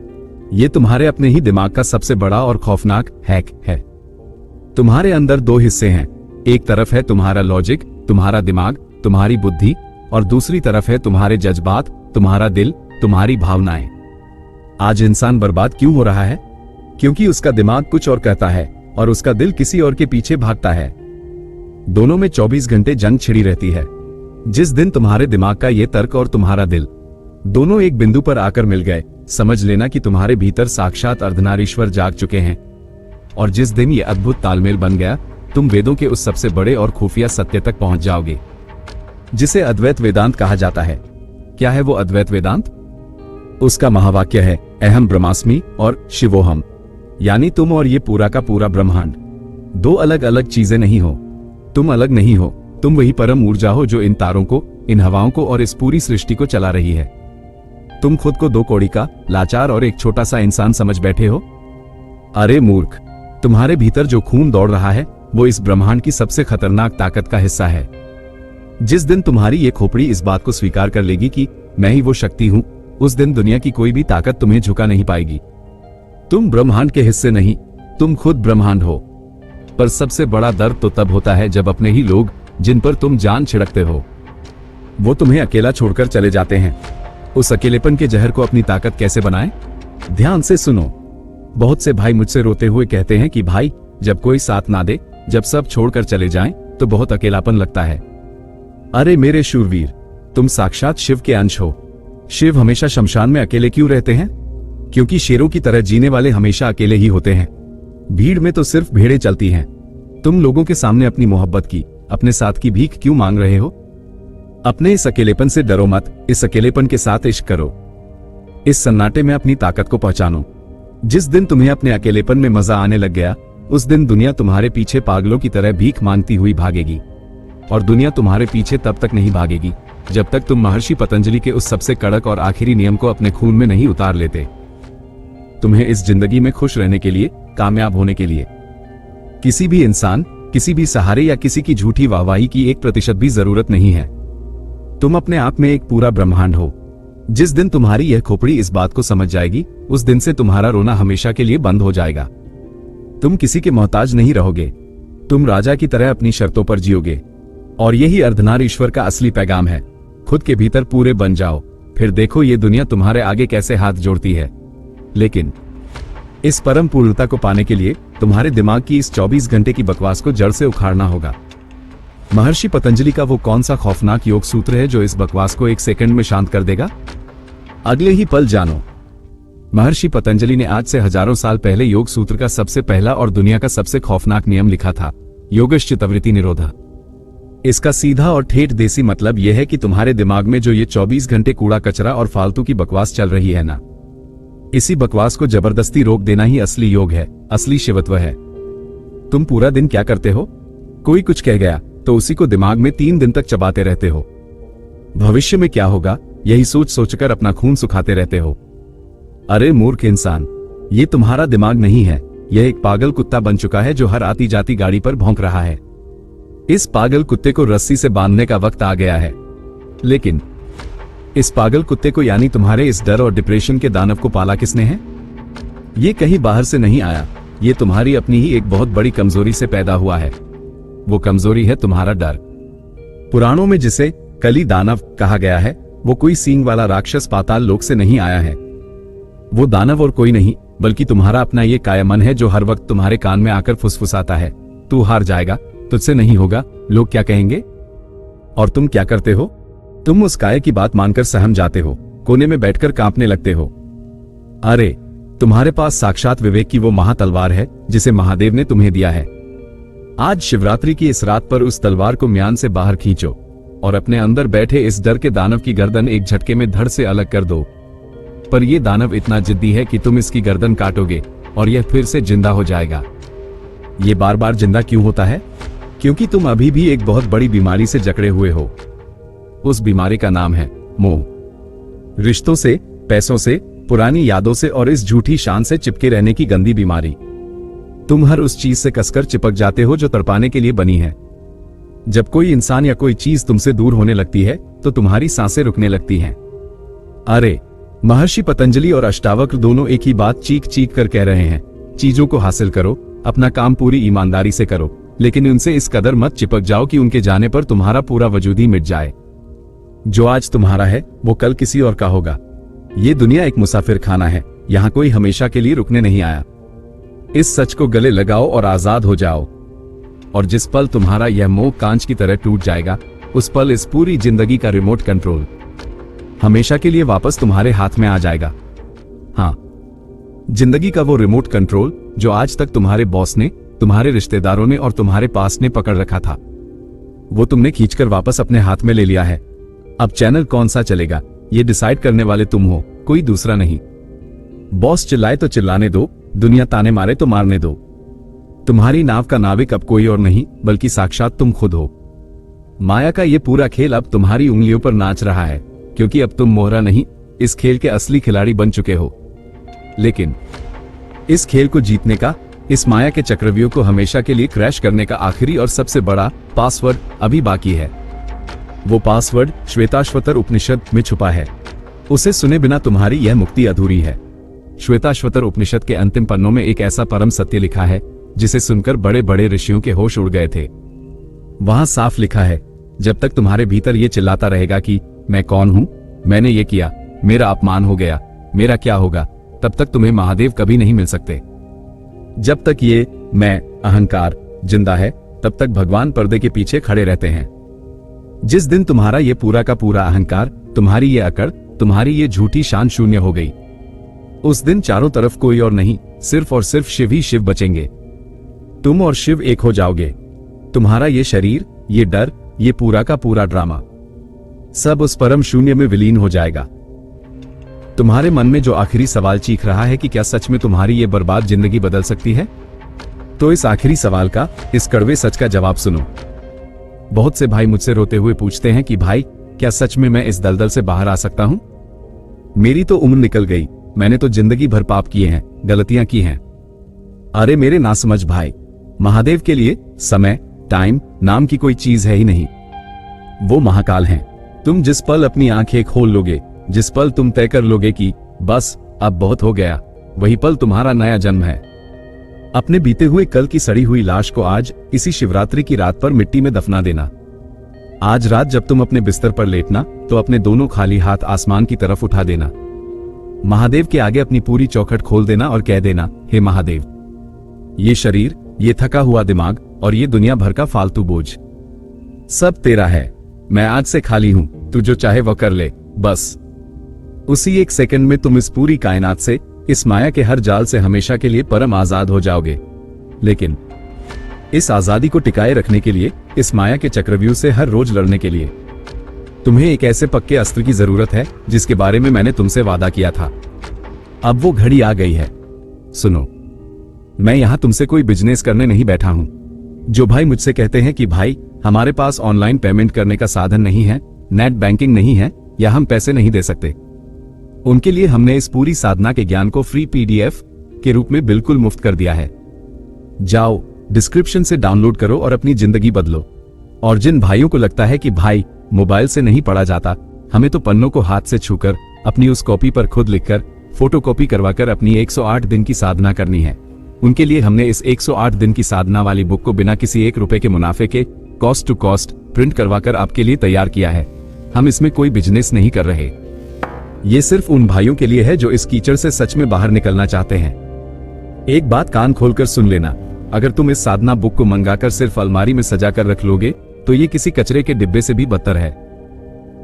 ये तुम्हारे अपने ही दिमाग का सबसे बड़ा और खौफनाक हैक है। तुम्हारे अंदर दो हिस्से हैं, एक तरफ है तुम्हारा लॉजिक, तुम्हारा दिमाग, तुम्हारी बुद्धि, और दूसरी तरफ है तुम्हारे जज्बात, तुम्हारा दिल, तुम्हारी भावनाएं। आज इंसान बर्बाद क्यों हो रहा है? क्योंकि उसका दिमाग कुछ और कहता है और उसका दिल किसी और के पीछे भागता है। दोनों में 24 घंटे जंग छिड़ी रहती है। जिस दिन तुम्हारे दिमाग का ये तर्क और तुम्हारा दिल दोनों एक बिंदु पर आकर मिल गए, समझ लेना कि तुम्हारे भीतर साक्षात अर्धनारीश्वर जाग चुके हैं। और जिस दिन ये अद्भुत तालमेल बन गया, तुम वेदों के उस सबसे बड़े और खुफिया सत्य तक पहुंच जाओगे जिसे अद्वैत वेदांत कहा जाता है। क्या है वो अद्वैत वेदांत? उसका महावाक्य है अहम ब्रह्मास्मि और शिवोहम, यानी तुम और ये पूरा का पूरा ब्रह्मांड दो अलग अलग चीजें नहीं हो। तुम अलग नहीं हो, तुम वही परम ऊर्जा हो जो इन तारों को, इन हवाओं को और इस पूरी सृष्टि को चला रही है। तुम खुद को दो कौड़ी का लाचार और एक छोटा सा इंसान समझ बैठे हो। अरे मूर्ख, तुम्हारे भीतर जो खून दौड़ रहा है वो इस ब्रह्मांड की सबसे खतरनाक ताकत का हिस्सा है। जिस दिन तुम्हारी ये खोपड़ी इस बात को स्वीकार कर लेगी कि मैं ही वो शक्ति हूं, उस दिन दुनिया की कोई भी ताकत तुम्हें झुका नहीं पाएगी। तुम ब्रह्मांड के हिस्से नहीं, तुम खुद ब्रह्मांड हो। पर सबसे बड़ा दर्द तो तब होता है जब अपने ही लोग, जिन पर तुम जान छिड़कते हो, वो तुम्हें अकेला छोड़कर चले जाते हैं। उस अकेलेपन के जहर को अपनी ताकत कैसे बनाएं? ध्यान से सुनो। बहुत से भाई मुझसे रोते हुए कहते हैं कि भाई, जब कोई साथ ना दे, जब सब छोड़कर चले जाएं, तो बहुत अकेलापन लगता है। अरे मेरे शूरवीर, तुम साक्षात शिव के अंश हो। शिव हमेशा शमशान में अकेले क्यों रहते हैं? क्योंकि शेरों की तरह जीने वाले हमेशा अकेले ही होते हैं। भीड़ में तो सिर्फ भेड़ें चलती हैं। तुम लोगों के सामने अपनी मोहब्बत की, अपने साथ की भीख क्यों मांग रहे हो? अपने इस अकेलेपन से डरो मत, इस अकेलेपन के साथ इश्क करो। इस सन्नाटे में अपनी ताकत को पहचानो। जिस दिन तुम्हें अपने अकेलेपन में मजा आने लग गया, उस दिन दुनिया तुम्हारे पीछे पागलों की तरह भीख मांगती हुई भागेगी। और दुनिया तुम्हारे पीछे तब तक नहीं भागेगी जब तक तुम महर्षि पतंजलि के उस सबसे कड़क और आखिरी नियम को अपने खून में नहीं उतार लेते। तुम्हें इस जिंदगी में खुश रहने के लिए, कामयाब होने के लिए किसी भी इंसान, किसी भी सहारे या किसी की झूठी वाहवाही की 1% भी जरूरत नहीं है। तुम अपने आप में एक पूरा ब्रह्मांड हो। जिस दिन तुम्हारी यह खोपड़ी इस बात को समझ जाएगी, उस दिन से तुम्हारा रोना हमेशा के लिए बंद हो जाएगा। तुम किसी के मोहताज नहीं रहोगे। तुम राजा की तरह अपनी शर्तों पर जियोगे। और यही अर्धनारीश्वर का असली पैगाम है। खुद के भीतर पूरे बन जाओ, फिर देखो ये दुनिया तुम्हारे आगे कैसे हाथ जोड़ती है। लेकिन इस परम पूर्णता को पाने के लिए तुम्हारे दिमाग की इस 24 घंटे की बकवास को जड़ से उखाड़ना होगा। महर्षि पतंजलि का वो कौन सा खौफनाक योग सूत्र है जो इस बकवास को 1 सेकंड में शांत कर देगा? अगले ही पल जानो। महर्षि पतंजलि ने आज से हजारों साल पहले योग सूत्र का सबसे पहला और दुनिया का सबसे खौफनाक नियम लिखा था, योगश्चित्तवृत्ति निरोधा। इसका सीधा और ठेठ देसी मतलब यह है कि तुम्हारे दिमाग में जो ये 24 घंटे कूड़ा कचरा और फालतू की बकवास चल रही है ना, इसी बकवास को जबरदस्ती रोक देना ही असली योग है, असली शिवत्व है। तुम पूरा दिन क्या करते हो? कोई कुछ कह गया तो उसी को दिमाग में 3 दिन तक चबाते रहते हो। भविष्य में क्या होगा यही सोच सोचकर अपना खून सुखाते रहते हो। अरे मूर्ख इंसान, ये तुम्हारा दिमाग नहीं है, यह एक पागल कुत्ता बन चुका है जो हर आती जाती गाड़ी पर भौंक रहा है। इस पागल कुत्ते को रस्सी से बांधने का वक्त आ गया है। लेकिन इस पागल कुत्ते को यानी तुम्हारे इस डर और डिप्रेशन के दानव को पाला किसने है? ये कहीं बाहर से नहीं आया, ये तुम्हारी अपनी ही एक बहुत बड़ी कमजोरी से पैदा हुआ है। वो कमजोरी है तुम्हारा डर। पुराणों में जिसे कली दानव कहा गया है, वो कोई सींग वाला राक्षस पाताल लोक से नहीं आया है। वो दानव और कोई नहीं बल्कि तुम्हारा अपना ये काया मन है जो हर वक्त तुम्हारे कान में आकर फुसफुसाता है, तू हार जाएगा, तुझसे नहीं होगा, लोग क्या कहेंगे। और तुम क्या करते हो? तुम उस काया की बात मानकर सहम जाते हो, कोने में बैठकर कांपने लगते हो। अरे तुम्हारे पास साक्षात विवेक की वो महातलवार है जिसे महादेव ने तुम्हें दिया है। आज शिवरात्रि की इस रात पर उस तलवार को म्यान से बाहर खींचो और अपने अंदर बैठे इस डर के दानव की गर्दन एक झटके में धड़ से अलग कर दो। पर यह दानव इतना जिद्दी है कि तुम इसकी गर्दन काटोगे और यह फिर से जिंदा हो जाएगा। ये बार बार जिंदा क्यों होता है? क्योंकि तुम अभी भी एक बहुत बड़ी बीमारी से जकड़े हुए हो। उस बीमारी का नाम है मोह। रिश्तों से, पैसों से, पुरानी यादों से और इस झूठी शान से चिपके रहने की गंदी बीमारी। तुम हर उस चीज से कसकर चिपक जाते हो जो तड़पाने के लिए बनी है। जब कोई इंसान या कोई चीज तुमसे दूर होने लगती है तो तुम्हारी सांसें रुकने लगती हैं। अरे, महर्षि पतंजलि और अष्टावक्र दोनों एक ही बात चीख चीख कर कह रहे हैं, चीजों को हासिल करो, अपना काम पूरी ईमानदारी से करो, लेकिन उनसे इस कदर मत चिपक जाओ कि उनके जाने पर तुम्हारा पूरा वजूद ही मिट जाए। जो आज तुम्हारा है वो कल किसी और का होगा। ये दुनिया एक मुसाफिर खाना है, यहाँ कोई हमेशा के लिए रुकने नहीं आया। इस सच को गले लगाओ और आजाद हो जाओ। और जिस पल तुम्हारा यह मोह कांच की तरह टूट जाएगा, उस पल इस पूरी जिंदगी का रिमोट कंट्रोल हमेशा के लिए वापस तुम्हारे हाथ में आ जाएगा। हाँ, जिंदगी का वो रिमोट कंट्रोल जो आज तक तुम्हारे बॉस ने, तुम्हारे रिश्तेदारों ने और तुम्हारे पास ने पकड़ रखा था, वो तुमने खींचकर वापस अपने हाथ में ले लिया है। अब चैनल कौन सा चलेगा ये डिसाइड करने वाले तुम हो, कोई दूसरा नहीं। बॉस चिल्लाए तो चिल्लाने दो, दुनिया ताने मारे तो मारने दो। तुम्हारी नाव का नाविक अब कोई और नहीं बल्कि साक्षात तुम खुद हो। माया का ये पूरा खेल अब तुम्हारी उंगलियों पर नाच रहा है, क्योंकि अब तुम मोहरा नहीं, इस खेल के असली खिलाड़ी बन चुके हो। लेकिन इस खेल को जीतने का, इस माया के चक्रव्यूह को हमेशा के लिए क्रैश करने का आखिरी और सबसे बड़ा पासवर्ड अभी बाकी है। वो पासवर्ड श्वेताश्वतर उपनिषद में छुपा है। उसे सुने बिना तुम्हारी यह मुक्ति अधूरी है। श्वेताश्वतर उपनिषद के अंतिम पन्नों में एक ऐसा परम सत्य लिखा है जिसे सुनकर बड़े बड़े ऋषियों के होश उड़ गए थे। वहां साफ लिखा है, जब तक तुम्हारे भीतर ये चिल्लाता रहेगा कि मैं कौन हूं, मैंने ये किया, मेरा अपमान हो गया, मेरा क्या होगा, तब तक तुम्हें महादेव कभी नहीं मिल सकते। जब तक ये मैं अहंकार जिंदा है, तब तक भगवान पर्दे के पीछे खड़े रहते हैं। जिस दिन तुम्हारा ये पूरा का पूरा अहंकार, तुम्हारी ये अकड़, तुम्हारी ये झूठी शान शून्य हो गई, उस दिन चारों तरफ कोई और नहीं, सिर्फ और सिर्फ शिव ही शिव बचेंगे। तुम और शिव एक हो जाओगे। तुम्हारा ये शरीर, ये डर, ये पूरा का पूरा ड्रामा सब उस परम शून्य में विलीन हो जाएगा। तुम्हारे मन में जो आखिरी सवाल चीख रहा है कि क्या सच में तुम्हारी ये बर्बाद जिंदगी बदल सकती है, तो इस आखिरी सवाल का, इस कड़वे सच का जवाब सुनो। बहुत से भाई मुझसे रोते हुए पूछते हैं कि भाई, क्या सच में मैं इस दलदल से बाहर आ सकता हूं? मेरी तो उम्र निकल गई, मैंने तो जिंदगी भर पाप किए हैं, गलतियां की हैं। अरे मेरे नासमझ भाई, महादेव के लिए समय, टाइम नाम की कोई चीज है ही नहीं। वो महाकाल हैं। तुम जिस पल अपनी आंखें खोल लोगे, जिस पल तुम तय कर लोगे कि बस अब बहुत हो गया, वही पल तुम्हारा नया जन्म है। अपने बीते हुए कल की सड़ी हुई लाश को आज इसी शिवरात्रि की रात पर मिट्टी में दफना देना। आज रात जब तुम अपने बिस्तर पर लेटना, तो अपने दोनों खाली हाथ आसमान की तरफ उठा देना। महादेव के आगे अपनी पूरी चौखट खोल देना और कह देना, हे महादेव, ये शरीर, ये थका हुआ दिमाग और ये दुनिया भर का फालतू बोझ सब तेरा है। मैं आज से खाली हूं, तू जो चाहे वह कर ले। बस उसी एक सेकंड में तुम इस पूरी कायनात से, इस माया के हर जाल से हमेशा के लिए परम आजाद हो जाओगे। लेकिन इस आजादी को टिकाए रखने के लिए, इस माया के चक्रव्यूह से हर रोज लड़ने के लिए, तुम्हें एक ऐसे पक्के अस्त्र की जरूरत है जिसके बारे में मैंने तुमसे वादा किया था। अब वो घड़ी आ गई है। सुनो, मैं यहां तुमसे कोई बिजनेस करने नहीं बैठा हूं। जो भाई मुझसे कहते हैं कि भाई हमारे पास ऑनलाइन पेमेंट करने का साधन नहीं है, नेट बैंकिंग नहीं है, या हम पैसे नहीं दे सकते, उनके लिए हमने इस पूरी साधना के ज्ञान को फ्री पीडीएफ के रूप में बिल्कुल मुफ्त कर दिया है। जाओ, डिस्क्रिप्शन से डाउनलोड करो और अपनी जिंदगी बदलो। और जिन भाइयों को लगता है कि भाई मोबाइल से नहीं पढ़ा जाता, हमें तो पन्नों को हाथ से छूकर, अपनी उस कॉपी पर खुद लिखकर, फोटोकॉपी करवाकर अपनी 108 दिन की साधना करनी है, उनके लिए हमने इस 108 दिन की साधना वाली बुक को बिना किसी 1 रुपए के मुनाफे के कॉस्ट टू कॉस्ट प्रिंट करवाकर आपके लिए तैयार किया है। हम इसमें कोई बिजनेस नहीं कर रहे। ये सिर्फ उन भाइयों के लिए है जो इस कीचड़ से सच में बाहर निकलना चाहते हैं। एक बात कान खोलकर सुन लेना, अगर तुम इस साधना बुक को मंगाकर सिर्फ अलमारी में सजा कर रख लोगे, तो ये किसी कचरे के डिब्बे से भी बदतर है।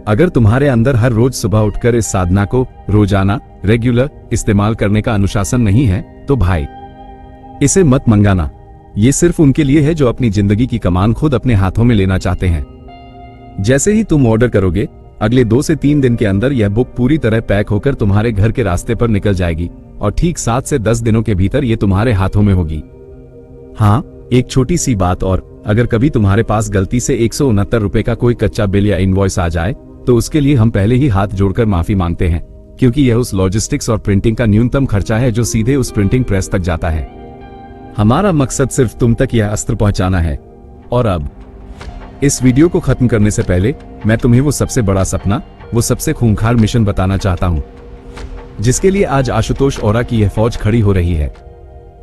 अगर तुम्हारे अंदर हर रोज सुबह उठकर इस साधना को रोजाना रेगुलर इस्तेमाल करने का अनुशासन नहीं है, तो भाई इसे मत मंगाना। ये सिर्फ उनके लिए है जो अपनी जिंदगी की कमान खुद अपने हाथों में लेना चाहते हैं। जैसे ही तुम ऑर्डर करोगे, अगले 2 से 3 दिन के अंदर यह बुक पूरी तरह पैक होकर तुम्हारे घर के रास्ते पर निकल जाएगी और ठीक 7 से 10 दिनों के भीतर ये तुम्हारे हाथों में होगी। हाँ, एक छोटी सी बात और, अगर कभी तुम्हारे पास गलती से 169 रुपए का कोई कच्चा बिल या इनवॉइस आ जाए तो उसके लिए हम पहले ही हाथ जोड़कर माफी मांगते हैं, क्योंकि यह उस लॉजिस्टिक्स और प्रिंटिंग का न्यूनतम खर्चा है जो सीधे उस प्रिंटिंग प्रेस तक जाता है। हमारा मकसद सिर्फ तुम तक यह अस्त्र पहुंचाना है। और अब इस वीडियो को खत्म करने से पहले मैं तुम्हें वो सबसे बड़ा सपना, वो सबसे खूंखार मिशन बताना चाहता हूं, जिसके लिए आज आशुतोष ओरा की यह फौज खड़ी हो रही है।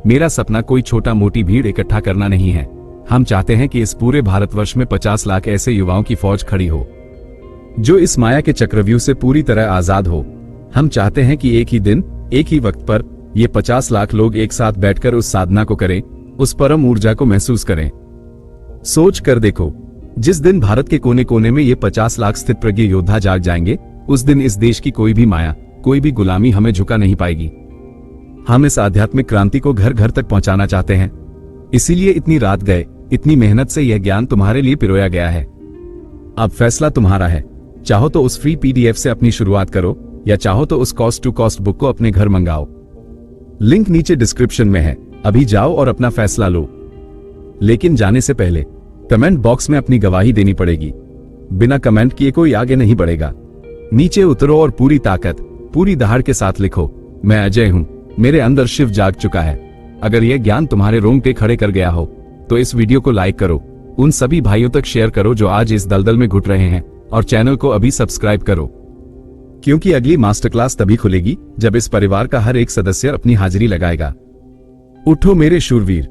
मेरा सपना कोई छोटा मोटी भीड़ इकट्ठा करना नहीं है। हम चाहते हैं कि इस पूरे भारतवर्ष में 50 लाख ऐसे युवाओं की फौज खड़ी हो जो इस माया के चक्रव्यूह से पूरी तरह आजाद हो। हम चाहते हैं कि एक ही दिन, एक ही वक्त पर ये 50 लाख लोग एक साथ बैठकर उस साधना को करें, उस परम ऊर्जा को महसूस करें। सोच कर देखो, जिस दिन भारत के कोने कोने में ये 50 लाख स्थित प्रज्ञ योद्धा जाग जाएंगे, उस दिन इस देश की कोई भी माया, कोई भी गुलामी हमें झुका नहीं पाएगी। हम इस आध्यात्मिक क्रांति को घर घर तक पहुंचाना चाहते हैं। इसीलिए इतनी रात गए, इतनी मेहनत से यह ज्ञान तुम्हारे लिए पिरोया गया है। अब फैसला तुम्हारा है। चाहो तो उस फ्री पीडीएफ से अपनी शुरुआत करो, या चाहो तो उस कॉस्ट टू कॉस्ट बुक को अपने घर मंगाओ। लिंक नीचे डिस्क्रिप्शन में है, अभी जाओ और अपना फैसला लो। लेकिन जाने से पहले कमेंट बॉक्स में अपनी गवाही देनी पड़ेगी। बिना कमेंट किए कोई आगे नहीं बढ़ेगा। नीचे उतरो और पूरी ताकत, पूरी दहाड़ के साथ लिखो, मैं अजय हूं, मेरे अंदर शिव जाग चुका है। अगर यह ज्ञान तुम्हारे रोंगटे खड़े कर गया हो तो इस वीडियो को लाइक करो, उन सभी भाइयों तक शेयर करो जो आज इस दलदल में घुट रहे हैं, और चैनल को अभी सब्सक्राइब करो, क्योंकि अगली मास्टर क्लास तभी खुलेगी जब इस परिवार का हर एक सदस्य अपनी हाजिरी लगाएगा। उठो मेरे शूरवीर।